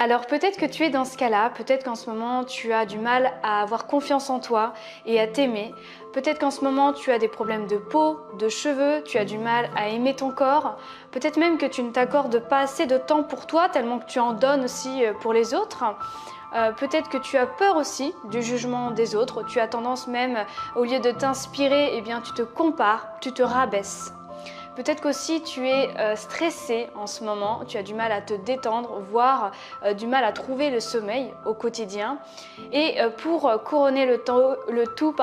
Alors peut-être que tu es dans ce cas-là, peut-être qu'en ce moment tu as du mal à avoir confiance en toi et à t'aimer. Peut-être qu'en ce moment tu as des problèmes de peau, de cheveux, tu as du mal à aimer ton corps. Peut-être même que tu ne t'accordes pas assez de temps pour toi tellement que tu en donnes aussi pour les autres. Peut-être que tu as peur aussi du jugement des autres. Tu as tendance même, au lieu de t'inspirer, eh bien tu te compares, tu te rabaisses. Peut-être qu'aussi tu es stressé en ce moment, tu as du mal à te détendre, voire du mal à trouver le sommeil au quotidien. Et pour couronner le tout,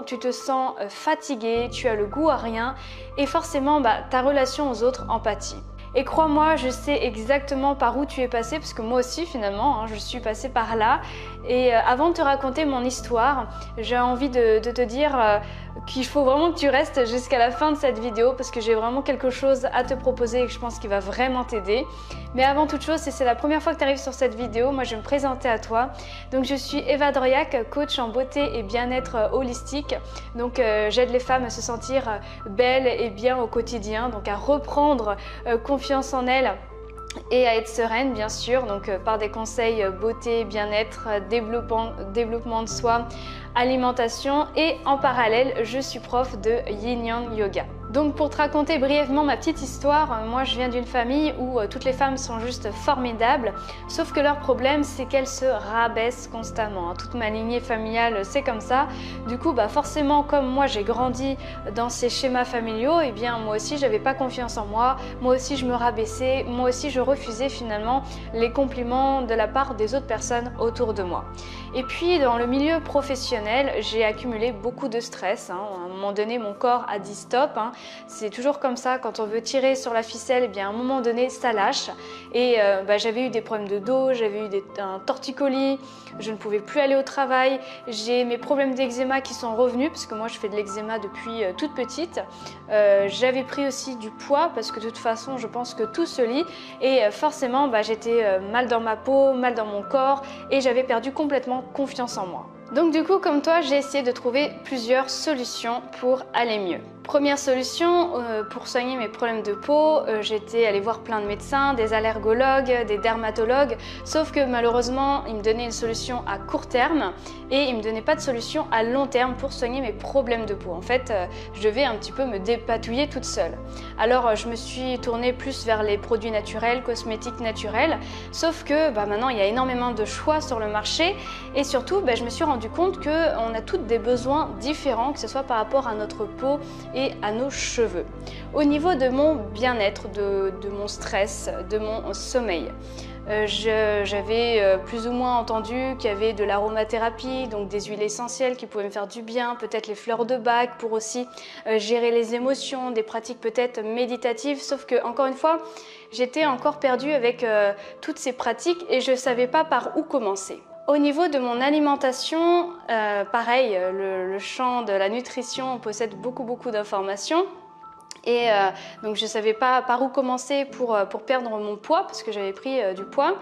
tu te sens fatigué, tu as le goût à rien et forcément ta relation aux autres en pâtit. Et crois-moi, je sais exactement par où tu es passé, parce que moi aussi finalement, je suis passée par là. Et avant de te raconter mon histoire, j'ai envie de te dire qu'il faut vraiment que tu restes jusqu'à la fin de cette vidéo, parce que j'ai vraiment quelque chose à te proposer et que je pense qu'il va vraiment t'aider. Mais avant toute chose, si c'est la première fois que tu arrives sur cette vidéo, moi je vais me présenter à toi. Donc je suis Eva Doriac, coach en beauté et bien-être holistique. Donc j'aide les femmes à se sentir belles et bien au quotidien, donc à reprendre confiance en elles et à être sereine bien sûr, donc par des conseils beauté, bien-être, développement de soi, alimentation, et en parallèle je suis prof de Yin Yang Yoga. Donc pour te raconter brièvement ma petite histoire, moi je viens d'une famille où toutes les femmes sont juste formidables, sauf que leur problème c'est qu'elles se rabaissent constamment. Toute ma lignée familiale c'est comme ça. Du coup forcément, comme moi j'ai grandi dans ces schémas familiaux, et bien moi aussi j'avais pas confiance en moi, moi aussi je me rabaissais, moi aussi je refusais finalement les compliments de la part des autres personnes autour de moi. Et puis dans le milieu professionnel, j'ai accumulé beaucoup de stress. À un moment donné, mon corps a dit stop. C'est toujours comme ça, quand on veut tirer sur la ficelle, et bien à un moment donné, ça lâche. Et j'avais eu des problèmes de dos, j'avais eu un torticolis, je ne pouvais plus aller au travail. J'ai mes problèmes d'eczéma qui sont revenus, parce que moi je fais de l'eczéma depuis toute petite. J'avais pris aussi du poids, parce que de toute façon, je pense que tout se lie. Et forcément, j'étais mal dans ma peau, mal dans mon corps, et j'avais perdu complètement confiance en moi. Donc du coup, comme toi, j'ai essayé de trouver plusieurs solutions pour aller mieux. Première solution, pour soigner mes problèmes de peau, j'étais allée voir plein de médecins, des allergologues, des dermatologues, sauf que malheureusement, ils me donnaient une solution à court terme et ils ne me donnaient pas de solution à long terme pour soigner mes problèmes de peau. En fait, je devais un petit peu me dépatouiller toute seule. Alors, je me suis tournée plus vers les produits naturels, cosmétiques naturels, sauf que maintenant, il y a énormément de choix sur le marché et surtout, je me suis rendu compte qu'on a toutes des besoins différents, que ce soit par rapport à notre peau et à nos cheveux. Au niveau de mon bien-être, de mon stress, de mon sommeil, j'avais plus ou moins entendu qu'il y avait de l'aromathérapie, donc des huiles essentielles qui pouvaient me faire du bien, peut-être les fleurs de bac pour aussi gérer les émotions, des pratiques peut-être méditatives, sauf que encore une fois, j'étais encore perdue avec toutes ces pratiques et je ne savais pas par où commencer. Au niveau de mon alimentation, pareil, le champ de la nutrition possède beaucoup d'informations. Et donc je ne savais pas par où commencer pour perdre mon poids, parce que j'avais pris du poids.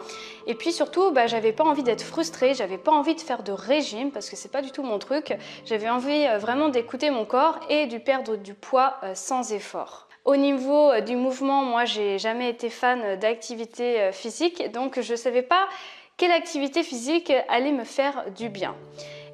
Et puis surtout, j'avais pas envie d'être frustrée, j'avais pas envie de faire de régime, parce que c'est pas du tout mon truc. J'avais envie vraiment d'écouter mon corps et de perdre du poids sans effort. Au niveau du mouvement, moi j'ai jamais été fan d'activité physique, donc je ne savais pas quelle activité physique allait me faire du bien.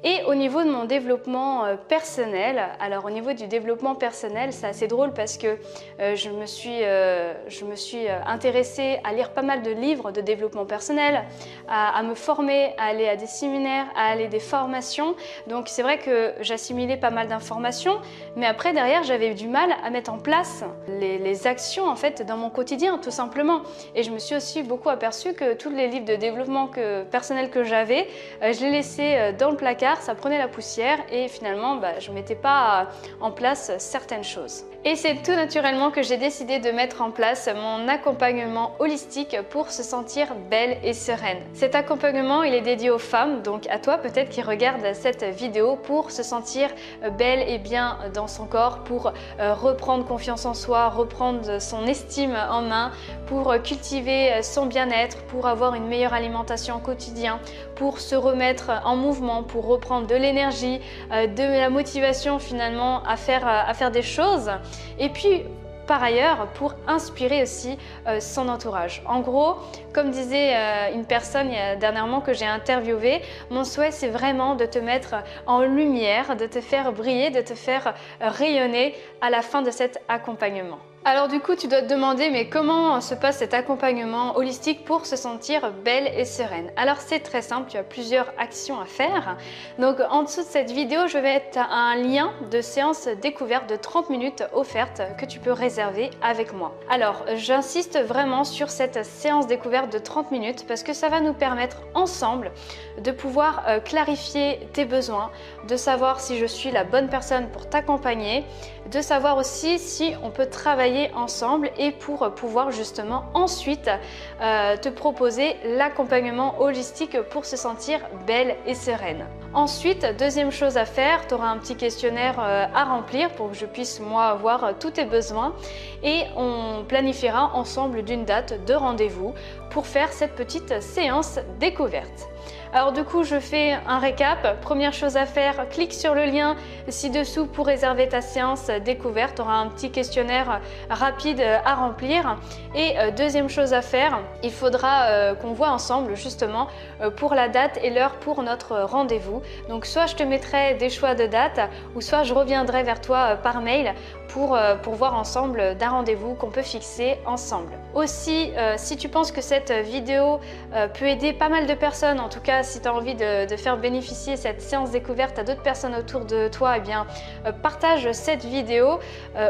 Et au niveau de mon développement personnel, alors au niveau du développement personnel, c'est assez drôle parce que je me suis intéressée à lire pas mal de livres de développement personnel, à me former, à aller à des séminaires, à aller à des formations. Donc c'est vrai que j'assimilais pas mal d'informations, mais après derrière j'avais eu du mal à mettre en place les actions en fait dans mon quotidien tout simplement. Et je me suis aussi beaucoup aperçue que tous les livres de développement personnel que j'avais, je les laissais dans le placard. Ça prenait la poussière et finalement je ne mettais pas en place certaines choses. Et c'est tout naturellement que j'ai décidé de mettre en place mon accompagnement holistique pour se sentir belle et sereine. Cet accompagnement, il est dédié aux femmes, donc à toi peut-être qui regarde cette vidéo, pour se sentir belle et bien dans son corps, pour reprendre confiance en soi, reprendre son estime en main, pour cultiver son bien-être, pour avoir une meilleure alimentation au quotidien, pour se remettre en mouvement, pour reprendre de l'énergie, de la motivation finalement à faire des choses. Et puis par ailleurs pour inspirer aussi son entourage. En gros, comme disait une personne dernièrement que j'ai interviewée, mon souhait c'est vraiment de te mettre en lumière, de te faire briller, de te faire rayonner à la fin de cet accompagnement. Alors du coup, tu dois te demander, mais comment se passe cet accompagnement holistique pour se sentir belle et sereine? Alors c'est très simple, tu as plusieurs actions à faire. Donc en dessous de cette vidéo, je vais mettre un lien de séance découverte de 30 minutes offerte que tu peux réserver avec moi. Alors j'insiste vraiment sur cette séance découverte de 30 minutes parce que ça va nous permettre ensemble de pouvoir clarifier tes besoins, de savoir si je suis la bonne personne pour t'accompagner, de savoir aussi si on peut travailler ensemble et pour pouvoir justement ensuite te proposer l'accompagnement holistique pour se sentir belle et sereine. Ensuite, deuxième chose à faire, tu auras un petit questionnaire à remplir pour que je puisse moi voir tous tes besoins et on planifiera ensemble d'une date de rendez-vous pour faire cette petite séance découverte. Alors du coup, je fais un récap. Première chose à faire, clique sur le lien ci-dessous pour réserver ta séance découverte. Tu auras un petit questionnaire rapide à remplir. Et deuxième chose à faire, il faudra qu'on voit ensemble justement pour la date et l'heure pour notre rendez-vous. Donc soit je te mettrai des choix de date ou soit je reviendrai vers toi par mail pour voir ensemble d'un rendez-vous qu'on peut fixer ensemble. Aussi, si tu penses que cette vidéo peut aider pas mal de personnes, en tout cas si tu as envie de faire bénéficier cette séance découverte à d'autres personnes autour de toi, eh bien partage cette vidéo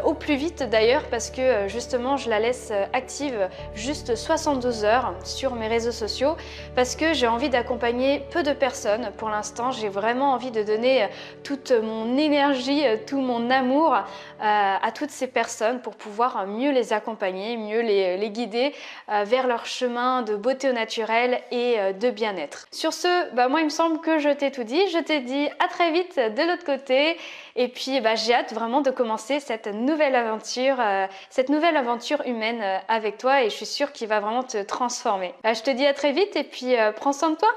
au plus vite d'ailleurs parce que justement je la laisse active juste 72 heures sur mes réseaux sociaux parce que j'ai envie d'accompagner peu de personnes pour l'instant. J'ai vraiment envie de donner toute mon énergie, tout mon amour à toutes ces personnes pour pouvoir mieux les accompagner, mieux les guider vers leur chemin de beauté au naturel et de bien-être. Sur ce, moi il me semble que je t'ai tout dit. Je t'ai dit à très vite de l'autre côté et puis j'ai hâte vraiment de commencer cette nouvelle aventure humaine avec toi et je suis sûre qu'il va vraiment te transformer. Je te dis à très vite et puis prends soin de toi.